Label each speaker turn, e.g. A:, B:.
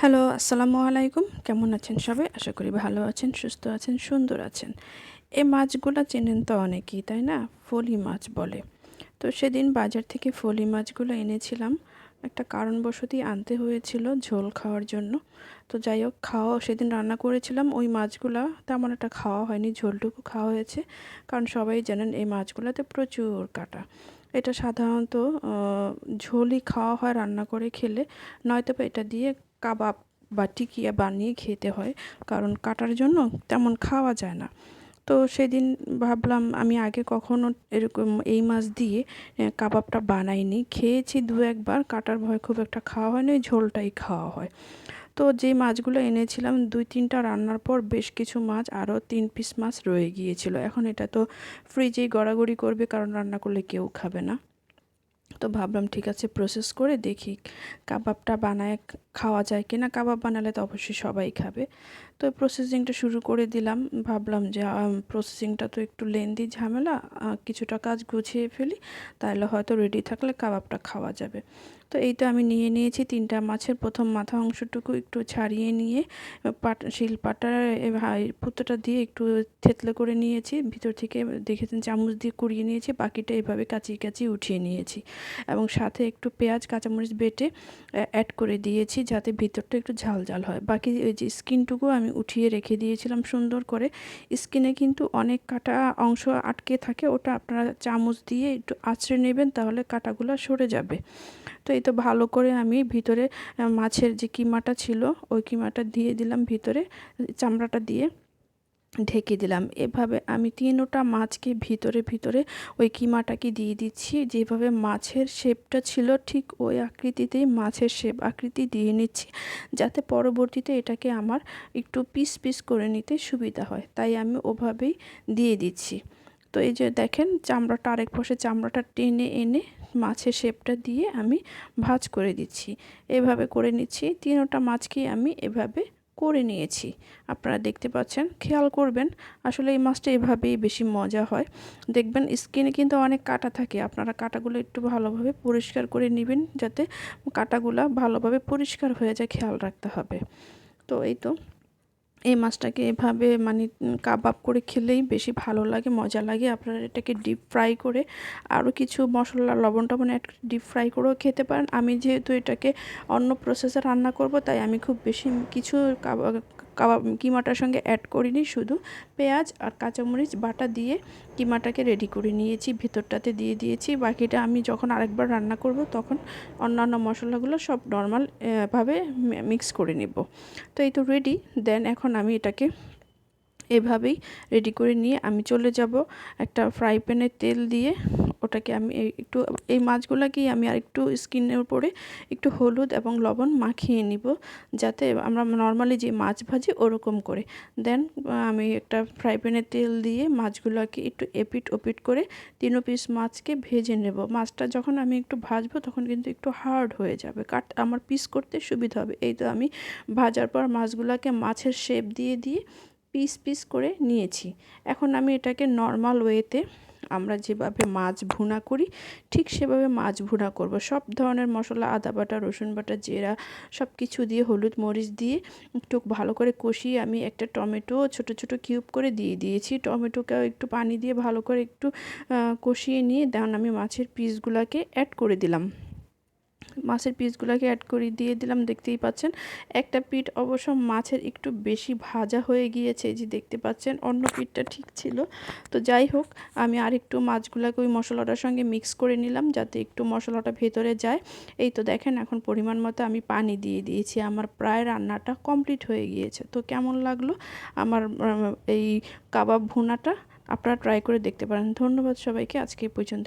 A: Hello, আসসালামু আলাইকুম। কেমন আছেন সবাই? আশা করি ভালো আছেন, সুস্থ আছেন, সুন্দর আছেন। এই মাছগুলা চেনেন তো অনেকেই, তাই না? ফলি মাছ বলে। তো সেদিন বাজার থেকে ফলি মাছগুলো এনেছিলাম। একটা কারণবশতই আনতে হয়েছিল ঝোল খাওয়ার জন্য। তো যাই হোক, সেদিন রান্না করেছিলাম। ওই মাছগুলা তেমন একটা খাওয়া হয়নি, ঝোলটুকু খাওয়া হয়েছে। কারণ সবাই জানেন এই মাছগুলাতে প্রচুর কাঁটা। এটা সাধারণত ঝোলই খাওয়া হয় রান্না করে খেলে, নয়তোবা এটা দিয়ে কাবাব বা টিকিয়া বানিয়ে খেতে হয়, কারণ কাটার জন্য তেমন খাওয়া যায় না। তো সেদিন ভাবলাম আমি আগে কখনো এরকম এই মাছ দিয়ে কাবাবটা বানাইনি। খেয়েছি দু একবার, কাটার ভয় খুব একটা খাওয়া হয়নি, ওই ঝোলটাই খাওয়া হয়। তো যে মাছগুলো এনেছিলাম ২-৩টা রান্নার পর বেশ কিছু মাছ, আরও ৩ পিস মাছ রয়ে গিয়েছিল। এখন এটা তো ফ্রিজেই গড়াগড়ি করবে, কারণ রান্না করলে কেউ খাবে না। তো ভাবলাম ঠিক আছে, প্রসেস করে দেখি কাবাবটা বানায় খাওয়া যায় কিনা। কাবাব বানালে তো অবশ্যই সবাই খাবে। তো প্রসেসিংটা শুরু করে দিলাম। ভাবলাম যে প্রসেসিংটা তো একটু লেন্দি ঝামেলা, কিছুটা কাজ গুছিয়ে ফেলি, তাহলে হয়তো রেডি থাকলে কাবাবটা খাওয়া যাবে। তো এই তো আমি নিয়ে নিয়েছি ৩টা মাছের প্রথম মাথা অংশটুকু একটু ছাড়িয়ে নিয়ে শিলপাটার পুঁতোটা দিয়ে একটু থেতলে করে নিয়েছি। ভিতর থেকে দেখেছেন চামচ দিয়ে কুড়িয়ে নিয়েছি, বাকিটা এভাবে কাঁচিয়ে কাঁচিয়ে উঠিয়ে নিয়েছি। এবং সাথে একটু পেঁয়াজ কাঁচামরিচ বেটে অ্যাড করে দিয়েছি, যাতে ভিতরটা একটু ঝাল ঝাল হয়। বাকি ওই যে স্কিনটুকু আমি উঠিয়ে রেখে দিয়েছিলাম সুন্দর করে। স্কিনে কিন্তু অনেক কাটা অংশ আটকে থাকে, ওটা আপনারা চামচ দিয়ে একটু আঁচড়ে নেবেন, তাহলে কাটাগুলো সরে যাবে। তো এই তো ভালো করে আমি ভিতরে মাছের যে কিমাটা ছিল ওই কিমাটা দিয়ে দিলাম, ভিতরে চামড়াটা দিয়ে ঢেকে দিলাম। এভাবে আমি ৩টা মাছকে ভিতরে ভিতরে ওই কিমাটাকে দিয়ে দিচ্ছি। যেভাবে মাছের শেপটা ছিল ঠিক ওই আকৃতিতেই মাছের শেপ আকৃতি দিয়ে নিচ্ছি, যাতে পরবর্তীতে এটাকে আমার একটু পিস পিস করে নিতে সুবিধা হয়, তাই আমি ওভাবেই দিয়ে দিচ্ছি। তো এই যে দেখেন, চামড়াটা আরেক পাশে চামড়াটা টেনে এনে মাছের শেপটা দিয়ে আমি ভাঁজ করে দিচ্ছি। এভাবে করে নিচ্ছি। ৩টা মাছকেই আমি এভাবে করে নিয়েছি। আপনারা দেখতে পাচ্ছেন, খেয়াল করবেন, আসলে এই মাছটা এভাবেই বেশি মজা হয়। দেখবেন স্কিনে কিন্তু অনেক কাটা থাকে, আপনারা কাটাগুলো একটু ভালোভাবে পরিষ্কার করে নেবেন, যাতে কাটাগুলো ভালোভাবে পরিষ্কার হয়ে যায়, খেয়াল রাখতে হবে। তো এই তো এই মাছটাকে এভাবে মানে কাবাব করে খেলেই বেশি ভালো লাগে, মজা লাগে। আপনারা এটাকে ডিপ ফ্রাই করে আরও কিছু মশলা লবণ টবণ অ্যাড করে ডিপ ফ্রাই করেও খেতে পারেন। আমি যেহেতু এটাকে অন্য প্রসেসে রান্না করব, তাই আমি খুব বেশি কিছু কাবাব কিমাটার সঙ্গে অ্যাড করিনি, শুধু পেঁয়াজ আর কাঁচামরিচ বাটা দিয়ে কিমাটাকে রেডি করে নিয়েছি, ভিতরটাতে দিয়ে দিয়েছি। বাকিটা আমি যখন আরেকবার রান্না করব তখন অন্যান্য মশলাগুলো সব নর্মাল ভাবে মিক্স করে নেব। তো এই তো রেডি। দেন এখন আমি এটাকে এভাবেই রেডি করে নিয়ে আমি চলে যাব একটা ফ্রাই প্যানে তেল দিয়ে। ওটাকে আমি একটু এই মাছগুলোকেই আমি আর একটু স্কিনের উপরে একটু হলুদ এবং লবণ মাখিয়ে নিব, যাতে আমরা নর্মালি যে মাছ ভাজি ওরকম করে। দেন আমি একটা ফ্রাই প্যানে তেল দিয়ে মাছগুলোকে একটু এপিট ওপিট করে ৩ পিস মাছকে ভেজে নেব। মাছটা যখন আমি একটু ভাজবো তখন কিন্তু একটু হার্ড হয়ে যাবে, আমার পিস করতে সুবিধা হবে। এই তো আমি ভাজার পর মাছগুলোকে মাছের শেপ দিয়ে দিয়ে পিস পিস করে নিয়েছি। এখন আমি এটাকে নর্মাল ওয়েতে আমরা যেভাবে মাছ ভুনা করি ঠিক সেভাবে মাছ ভুনা করব। সব ধরনের মশলা, আদা বাটা, রসুন বাটা, জিরা সব কিছু দিয়ে, হলুদ মরিচ দিয়ে একটু ভালো করে কষিয়ে আমি একটা টমেটো ছোট ছোট কিউব করে দিয়ে দিয়েছি। টমেটোকেও একটু পানি দিয়ে ভালো করে একটু কষিয়ে নিয়ে দেন আমি মাছের পিসগুলোকে অ্যাড করে দিলাম। মাছের পিসগুলোকে অ্যাড করে দিয়ে দিলাম। দেখতেই পাচ্ছেন একটা পিঠ অবশ্য মাছের একটু বেশি ভাজা হয়ে গিয়েছে, যে দেখতে পাচ্ছেন, অন্য পিঠটা ঠিক ছিল। তো যাই হোক, আমি আরেকটু মাছগুলোকে ওই মশলাটার সঙ্গে মিক্স করে নিলাম, যাতে একটু মশলাটা ভেতরে যায়। এই তো দেখেন, এখন পরিমাণ মতো আমি পানি দিয়ে দিয়েছি। আমার প্রায় রান্নাটা কমপ্লিট হয়ে গিয়েছে। তো কেমন লাগলো আমার এই কাবাব ভুনাটা, আপনারা ট্রাই করে দেখতে পারেন। ধন্যবাদ সবাইকে, আজকে এই পর্যন্ত।